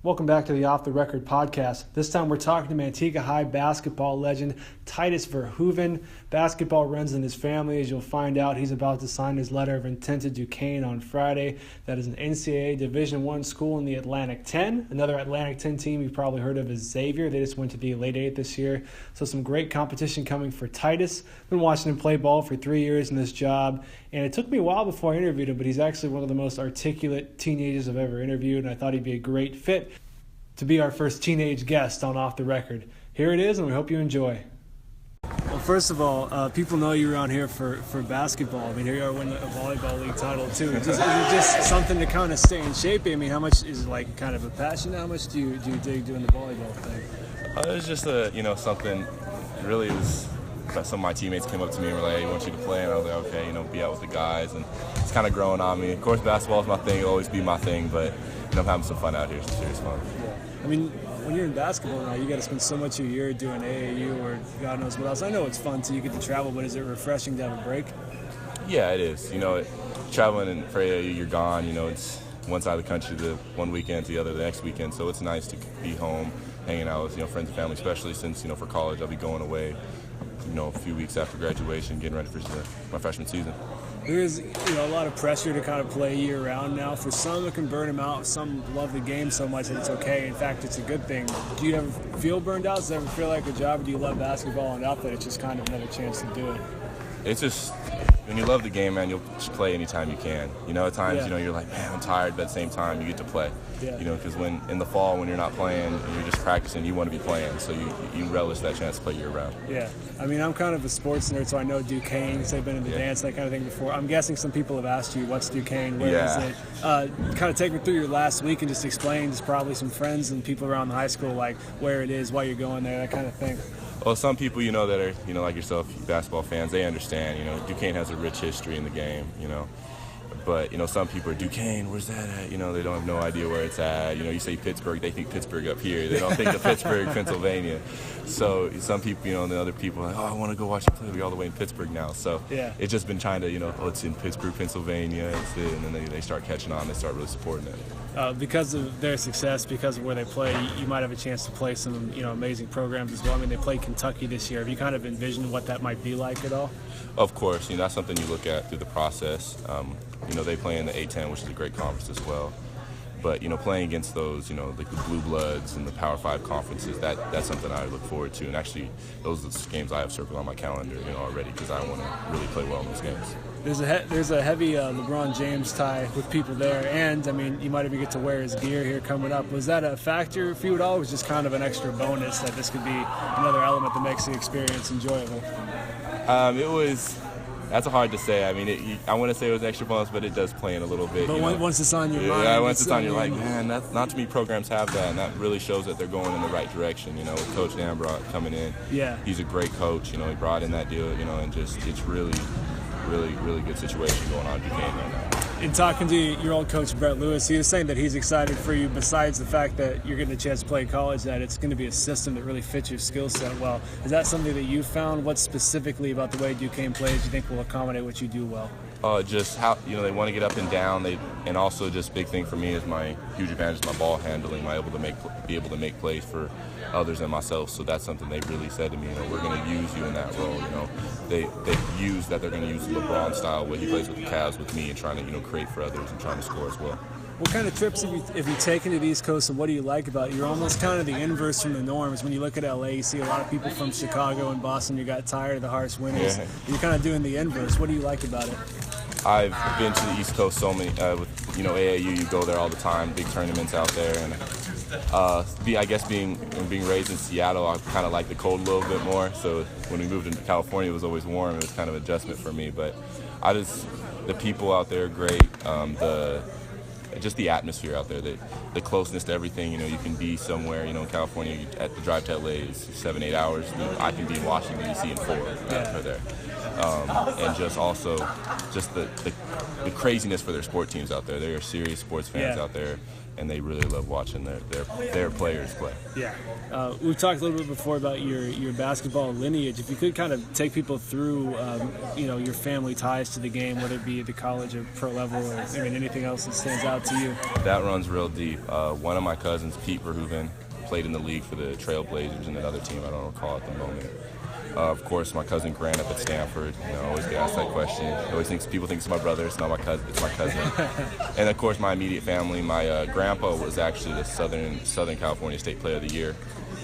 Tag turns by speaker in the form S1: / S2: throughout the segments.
S1: Welcome back to the Off the Record podcast. This time we're talking to Manteca High basketball legend Tydus Verhoeven. Basketball runs in his family. As you'll find out, he's about to sign his letter of intent to Duquesne on Friday. That is an NCAA Division I school in the Atlantic 10. Another Atlantic 10 team you've probably heard of is Xavier. They just went to the Elite Eight this year. So some great competition coming for Tydus. Been watching him play ball for 3 years in this job. And it took me a while before I interviewed him, but he's actually one of the most articulate teenagers I've ever interviewed, and I thought he'd be a great fit to be our first teenage guest on Off the Record. Here it is, and we hope you enjoy. Well, first of all, people know you around here for basketball. I mean, here you are winning a volleyball league title, too. Is it just something to kind of stay in shape? I mean, how much is it like kind of a passion? How much do you dig doing the volleyball thing?
S2: It was just something, really it was, some of my teammates came up to me and were like, hey, I want you to play, and I was like, okay, be out with the guys, and it's kind of growing on me. Of course, basketball is my thing, it'll always be my thing, but I'm having some fun out here, some serious fun.
S1: Yeah. I mean, when you're in basketball now, you got to spend so much of your year doing AAU or God knows what else. I know it's fun too, you get to travel, but is it refreshing to have a break?
S2: Yeah, it is. Traveling for AAU, you're gone, it's one side of the country the one weekend to the other the next weekend, so it's nice to be home, hanging out with, friends and family, especially since, for college, I'll be going away, a few weeks after graduation, getting ready for my freshman season.
S1: There is, a lot of pressure to kind of play year-round now. For some, it can burn them out. Some love the game so much that it's okay. In fact, it's a good thing. Do you ever feel burned out? Does it ever feel like a job? Or do you love basketball enough that it's just kind of another chance to do it?
S2: It's just, when you love the game, man, you'll just play anytime you can. At times, you're like, man, I'm tired, but at the same time, you get to play.
S1: Yeah.
S2: Because when in the fall, when you're not playing and you're just practicing, you want to be playing, so you relish that chance to play year-round.
S1: Yeah. I mean, I'm kind of a sports nerd, so I know Duquesne, because they've been in the dance, that kind of thing before. I'm guessing some people have asked you, what's Duquesne, where is it? Kind of take me through your last week and just explain, just probably some friends and people around the high school, like where it is, why you're going there, that kind of thing.
S2: Well, some people, that are, like yourself, basketball fans, they understand, Duquesne has a rich history in the game, But, some people are, Duquesne, where's that at? They don't have no idea where it's at. You say Pittsburgh, they think Pittsburgh up here. They don't think of Pittsburgh, Pennsylvania. So some people, and the other people are like, oh, I want to go watch you play. We're all the way in Pittsburgh now. So it's just been trying to, it's in Pittsburgh, Pennsylvania. And then they start catching on. They start really supporting it.
S1: Because of their success, because of where they play, you might have a chance to play some, amazing programs as well. I mean, they played Kentucky this year. Have you kind of envisioned what that might be like at all?
S2: Of course. That's something you look at through the process. They play in the A-10, which is a great conference as well. But, playing against those, like the Blue Bloods and the Power 5 conferences, that's something I look forward to. And actually, those are the games I have circled on my calendar, already, because I want to really play well in those games.
S1: There's a heavy LeBron James tie with people there, and, I mean, you might even get to wear his gear here coming up. Was that a factor for you at all, or was it just kind of an extra bonus that this could be another element that makes the experience enjoyable?
S2: That's hard to say. I mean, I want to say it was an extra bonus, but it does play in a little bit.
S1: But once it's on your mind.
S2: Yeah, once it's on, you're like, man, not too many programs have that, and that really shows that they're going in the right direction. With Coach Dambrot coming in, he's a great coach. He brought in that deal, and just it's really, really, really good situation going on in Duquesne right now.
S1: In talking to your old coach, Brett Lewis, he was saying that he's excited for you, besides the fact that you're getting a chance to play in college, that it's going to be a system that really fits your skill set well. Is that something that you found? What specifically about the way Duquesne plays do you think will accommodate what you do well?
S2: Just how, they want to get up and down. And also just big thing for me is my huge advantage is my ball handling, be able to make plays for others and myself. So that's something they really said to me, we're going to use you in that role. They use that they're going to use LeBron style, where he plays with the Cavs with me and trying to, create for others and trying to score as well.
S1: What kind of trips have you taken to the East Coast, and what do you like about it? You're almost kind of the inverse from the norms. When you look at LA, you see a lot of people from Chicago and Boston. You got tired of the harsh winters. Yeah. You're kind of doing the inverse. What do you like about it?
S2: I've been to the East Coast so many, with AAU, you go there all the time, big tournaments out there, and I guess being raised in Seattle, I kind of like the cold a little bit more. So when we moved into California, it was always warm. It was kind of an adjustment for me, but the people out there are great. Just the atmosphere out there, the closeness to everything. You can be somewhere. In California, at the drive to LA is 7-8 hours. I can be in Washington D.C. in 4 for there. and just also just the craziness for their sport teams out there. They are serious sports fans out there, and they really love watching their players play.
S1: Yeah. We've talked a little bit before about your basketball lineage. If you could kind of take people through, your family ties to the game, whether it be at the college or pro level, or anything else that stands out to you.
S2: That runs real deep. One of my cousins, Tydus Verhoeven, played in the league for the Trailblazers and another team I don't recall at the moment. Of course, my cousin Grant up at Stanford. I always get asked that question. People think it's my brother. It's not my cousin. It's my cousin. And of course, my immediate family. My grandpa was actually the Southern California State Player of the Year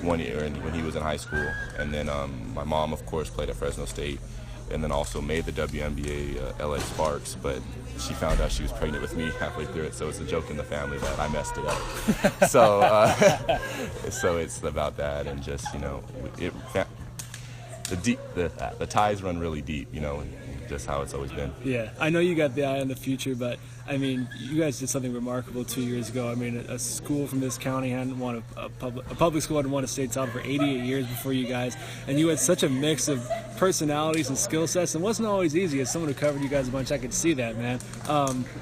S2: one year when he was in high school. And then my mom, of course, played at Fresno State, and then also made the WNBA LA Sparks. But she found out she was pregnant with me halfway through it, so it's a joke in the family that I messed it up. So it's about that, and just the ties run really deep, and just how it's always been.
S1: Yeah, I know you got the eye on the future, but you guys did something remarkable 2 years ago. A school from this county hadn't won a public school hadn't won a state title for 88 years before you guys, and you had such a mix of personalities and skill sets, and it wasn't always easy. As someone who covered you guys a bunch, I could see that, man.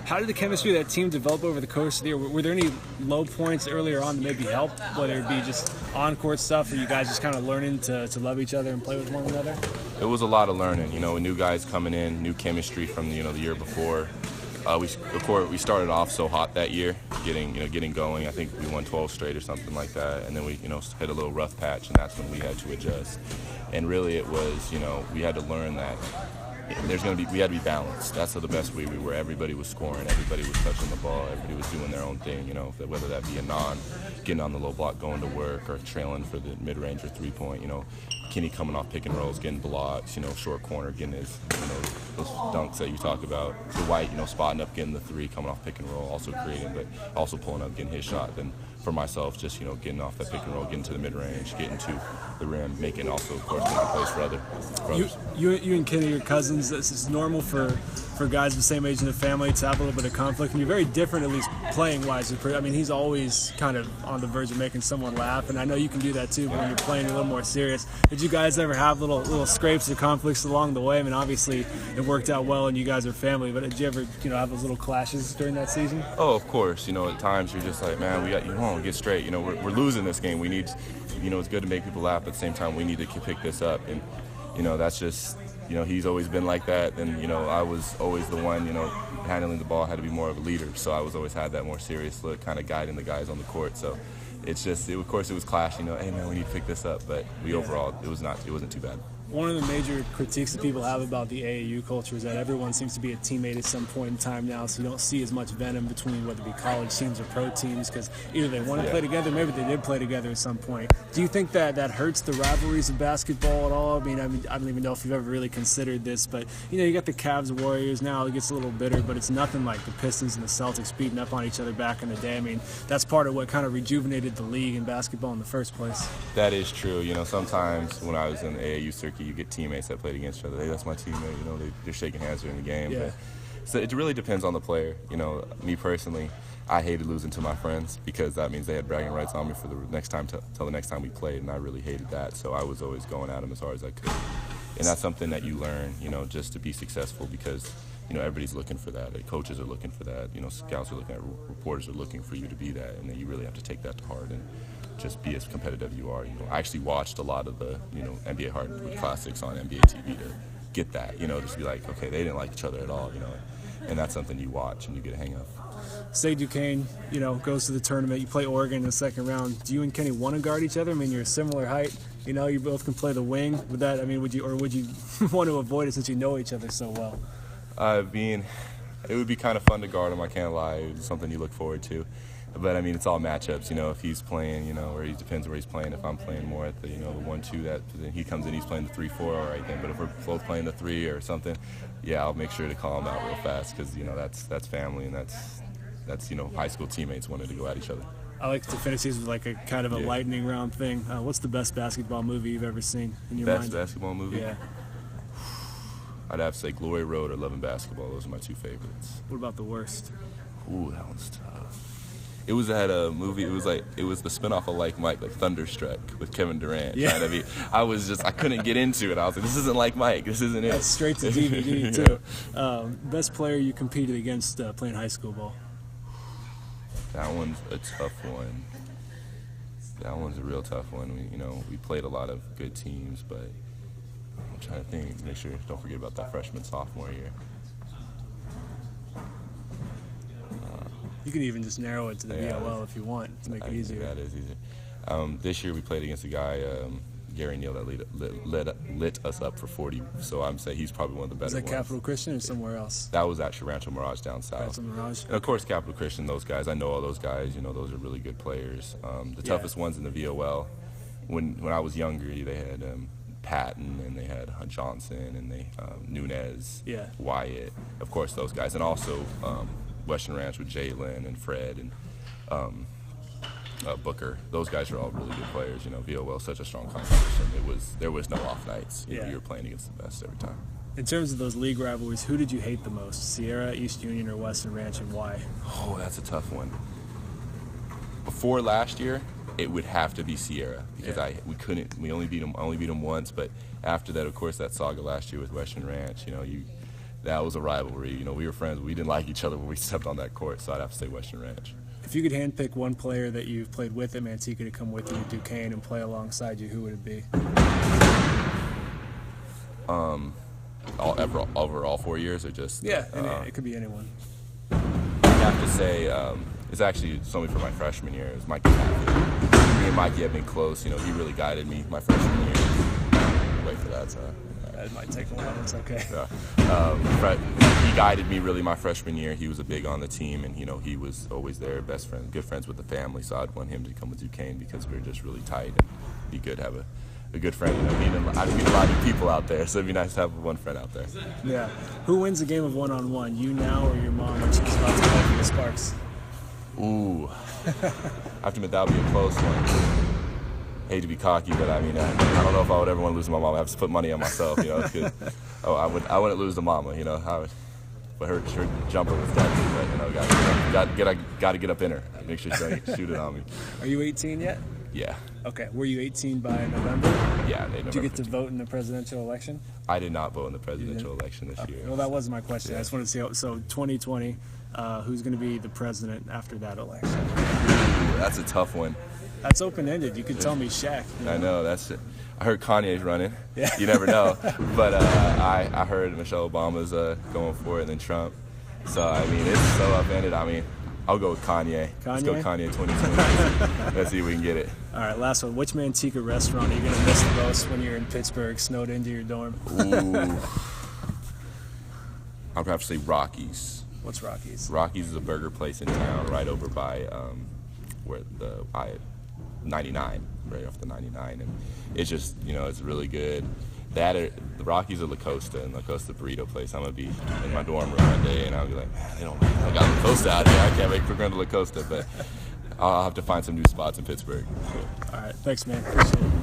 S1: How did the chemistry of that team develop over the course of the year? Were there any low points earlier on that maybe helped, whether it be just on-court stuff, or you guys just kind of learning to love each other and play with one another?
S2: It was a lot of learning, new guys coming in, new chemistry from the year before. We started off so hot that year, getting going. I think we won 12 straight or something like that, and then we hit a little rough patch, and that's when we had to adjust. And really, it was we had to learn that we had to be balanced. That's the best way we were. Everybody was scoring, everybody was touching the ball, everybody was doing their own thing. Whether that be getting on the low block, going to work, or trailing for the mid-range or three-point. Kenny coming off pick and rolls, getting blocks, short corner, getting his, those dunks that you talk about. Dwight, spotting up, getting the three, coming off pick and roll, also creating, but also pulling up, getting his shot. Then for myself, just, getting off that pick and roll, getting to the mid-range, getting to the rim, making also, of course, making plays for brothers.
S1: You and Kenny are cousins. This is normal for guys the same age in the family to have a little bit of conflict, and you're very different, at least playing-wise. He's always kind of on the verge of making someone laugh, and I know you can do that too, but when you're playing a little more serious. Did you guys ever have little scrapes or conflicts along the way? Obviously it worked out well and you guys are family, but did you ever, have those little clashes during that season?
S2: Oh, of course. At times you're just like, man, get straight. We're losing this game. We need, it's good to make people laugh, but at the same time we need to pick this up. And, that's just, he's always been like that. And, I was always the one, handling the ball, had to be more of a leader. So I always had that more serious look, kind of guiding the guys on the court. So it's just, of course it was clash, hey man, we need to pick this up. But overall, it wasn't too bad.
S1: One of the major critiques that people have about the AAU culture is that everyone seems to be a teammate at some point in time now, so you don't see as much venom between whether it be college teams or pro teams, because either they want to play together, maybe they did play together at some point. Do you think that hurts the rivalries of basketball at all? I don't even know if you've ever really considered this, but you got the Cavs Warriors now. It gets a little bitter, but it's nothing like the Pistons and the Celtics beating up on each other back in the day. That's part of what kind of rejuvenated the league and basketball in the first place.
S2: That is true. Sometimes when I was in the AAU circuit, you get teammates that played against each other. Hey, that's my teammate. They're shaking hands during the game.
S1: Yeah.
S2: So it really depends on the player. Me personally, I hated losing to my friends because that means they had bragging rights on me for the next time till the next time we played, and I really hated that. So I was always going at them as hard as I could. And that's something that you learn, just to be successful, because everybody's looking for that. Coaches are looking for that. Scouts are looking at, reporters are looking for you to be that, and then you really have to take that to heart and just be as competitive as you are. I actually watched a lot of the NBA Hardwood Classics on NBA TV to get that. Just be like, okay, they didn't like each other at all. And that's something you watch and you get a hang of.
S1: Say Duquesne, goes to the tournament. You play Oregon in the second round. Do you and Kenny want to guard each other? You're a similar height. You both can play the wing. Would that? Would you want to avoid it since you know each other so well?
S2: It would be kind of fun to guard him. I can't lie. It's something you look forward to. But it's all matchups. If he's playing, or he depends where he's playing. If I'm playing more at the, the 1-2, then he comes in, he's playing the 3-4, all right then. But if we're both playing the 3 or something, I'll make sure to call him out real fast, because that's family, and that's high school teammates wanting to go at each other.
S1: I like to finish these with like a kind of a lightning round thing. What's the best basketball movie you've ever seen in your mind?
S2: Best basketball movie?
S1: Yeah.
S2: I'd have to say Glory Road or Love and Basketball. Those are my two favorites.
S1: What about the worst?
S2: Ooh, that one's tough. It was at a movie. It was the spinoff of Like Mike, like Thunderstruck with Kevin Durant.
S1: Yeah.
S2: I couldn't get into it. I was like, this isn't Like Mike. This isn't it.
S1: That's straight to DVD too. Best player you competed against playing high school ball?
S2: That one's a tough one. That one's a real tough one. We played a lot of good teams, but I'm trying to think. Make sure don't forget about that freshman sophomore year.
S1: You can even just narrow it to the VLL if you want to make it easier.
S2: That is easier. This year we played against a guy, Gary Neal, that lit us up for 40. So I'm saying he's probably one of the better ones.
S1: Is that Capital Christian or somewhere else?
S2: That was actually Rancho Mirage down south.
S1: Rancho Mirage.
S2: And of course, Capital Christian, those guys. I know all those guys. Those are really good players. The toughest ones in the VOL. When I was younger, they had Patton, and they had Johnson, and they Nunez, Wyatt. Of course, those guys, and also Western Ranch with Jalen and Fred and Booker. Those guys are all really good players. VOL is such a strong competition. There was no off nights. You were playing against the best every time.
S1: In terms of those league rivalries, who did you hate the most? Sierra, East Union, or Western Ranch, and why?
S2: Oh, that's a tough one. Before last year, it would have to be Sierra because we only beat them once. But after that, of course, that saga last year with Western Ranch, that was a rivalry. We were friends. We didn't like each other when we stepped on that court, so I'd have to say Western Ranch.
S1: If you could handpick one player that you've played with at Manteca to come with you to Duquesne and play alongside you, who would it be?
S2: Over all 4 years, or just?
S1: Yeah, it could be anyone.
S2: I have to say, it's actually somebody from my freshman year. It was Mikey Matthew. Me and Mikey have been close. He really guided me my freshman year. Wait for that, so.
S1: That might take a while. It's okay.
S2: Yeah. He guided me really my freshman year. He was a big on the team, and he was always there, best friend, good friends with the family. So I'd want him to come with Duquesne because we were just really tight and be good to have a good friend. I meet a lot of people out there, so it'd be nice to have one friend out there.
S1: Yeah. Who wins the game of one-on-one? You now or your mom when she's about to play for the Sparks?
S2: Ooh. I have to admit that would be a close one. Hate to be cocky, but I don't know if I would ever want to lose to my mom. I have to put money on myself, I wouldn't lose to mama, but her jumper was deadly, but got to get up in her, make sure she doesn't shoot it on me.
S1: Are you 18 yet?
S2: Yeah.
S1: Okay. Were you 18 by November?
S2: Yeah,
S1: Did you get to vote in the presidential election?
S2: I did not vote in the presidential election this year.
S1: Well, that wasn't my question. I just wanted to see. So 2020, who's going to be the president after that election?
S2: Ooh, that's a tough one.
S1: That's open-ended. You could tell me Shaq.
S2: I know, that's it. I heard Kanye's running.
S1: Yeah.
S2: You never know. But I heard Michelle Obama's going for it, and then Trump. So, it's so upended. I'll go with Kanye. Let's go Kanye 2020. Let's see if we can get it.
S1: All right, last one. Which Manteca restaurant are you going to miss the most when you're in Pittsburgh, snowed into your dorm?
S2: Ooh. I'll have to say Rocky's.
S1: What's Rocky's?
S2: Rocky's is a burger place in town right over by where the 99, right off the 99, and it's just it's really good. The Rockies are La Costa, and La Costa burrito place. I'm gonna be in my dorm room one day, and I'll be like, man, I got La Costa out here. I can't make for going to La Costa, but I'll have to find some new spots in Pittsburgh.
S1: All right, thanks, man. Appreciate it.